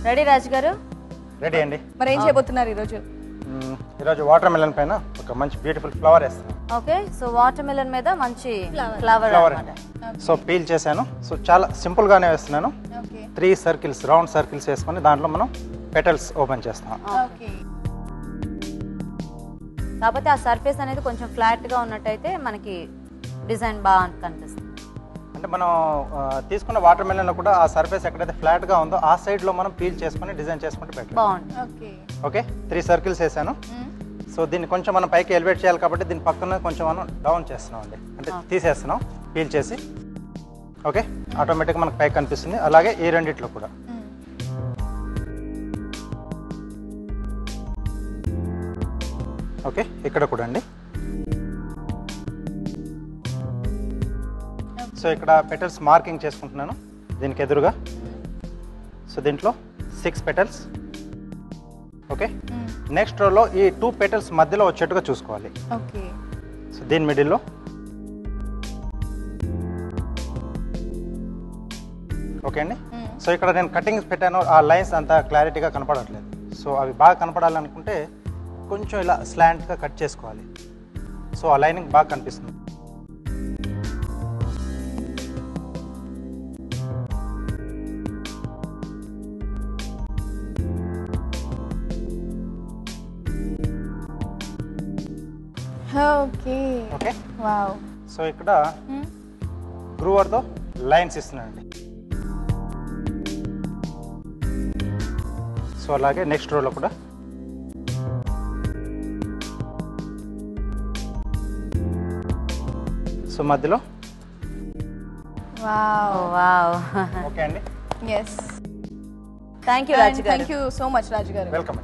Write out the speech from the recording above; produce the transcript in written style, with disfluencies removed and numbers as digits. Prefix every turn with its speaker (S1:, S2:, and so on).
S1: Ready రాజు గారు?
S2: Ready అండి.
S3: మరి ఏం చేయబోతున్నారు ఈరోజు?
S2: ఈరోజు వాటర్ మెలన్ పైన ఒక మంచి బ్యూటిఫుల్ ఫ్లవర్ వేస్తాను.
S1: ఓకే, సో వాటర్ మెలన్ మీద మంచి ఫ్లవర్ అన్నమాట.
S2: సో పీల్ చేశాను. సో చాలా సింపుల్ గానే వేస్తున్నాను. 3 సర్కిల్స్, రౌండ్ సర్కిల్స్ వేసుకొని దాంట్లో మనం పెటల్స్ ఓపెన్ చేస్తాం.
S1: కాకపోతే ఆ సర్ఫేస్ అనేది కొంచెం ఫ్లాట్ గా ఉన్నట్టయితే మనకి డిజైన్ బాగా కనిపిస్తుంది.
S2: అంటే మనం తీసుకున్న వాటర్ మెలన్ లో కూడా ఆ సర్ఫేస్ ఎక్కడైతే ఫ్లాట్ గా ఉందో ఆ సైడ్ లో మనం పీల్ చేసుకొని డిజైన్ చేసుకుంటే పెట్టాలి.
S1: బాగుంటుంది.
S2: ఓకే, 3 సర్కిల్స్ వేసాను. సో దీన్ని కొంచెం మనం పైకి ఎలివేట్ చేయాలి కాబట్టి దీని పక్కన కొంచెం మనం డౌన్ చేస్తున్నాం అండి, అంటే తీసేస్తున్నాం పీల్ చేసి. ఓకే, ఆటోమేటిక్గా మనకు పైకి కనిపిస్తుంది. అలాగే ఈ రెండిట్లో కూడా ఓకే, ఇక్కడ కూడా అండి. సో ఇక్కడ పెటల్స్ మార్కింగ్ చేసుకుంటున్నాను దీనికి ఎదురుగా. సో దీంట్లో 6 పెటల్స్. ఓకే, నెక్స్ట్ రోలో ఈ 2 పెటల్స్ మధ్యలో వచ్చేట్టుగా చూసుకోవాలి.
S3: ఓకే,
S2: సో దీని మిడిల్లో ఓకే అండి. సో ఇక్కడ నేను కటింగ్స్ పెట్టాను, ఆ లైన్స్ అంతా క్లారిటీగా కనపడట్లేదు. సో అవి బాగా కనపడాలనుకుంటే కొంచెం ఇలా స్లాంట్గా కట్ చేసుకోవాలి. సో ఆ లైనింగ్ బాగా కనిపిస్తుంది.
S3: Okay
S2: okay,
S3: wow.
S2: సో ఇక్కడ గ్రూవర్తో లైన్స్ ఇస్తున్నానండి. సో అలాగే నెక్స్ట్ రోలో కూడా సో మధ్యలో
S3: వావ్
S1: వావ్.
S2: ఓకే అండి.
S3: ఎస్,
S1: థ్యాంక్ యూ రాజు గారు.
S3: థ్యాంక్ యూ సో మచ్ రాజు గారు.
S2: వెల్కమ్.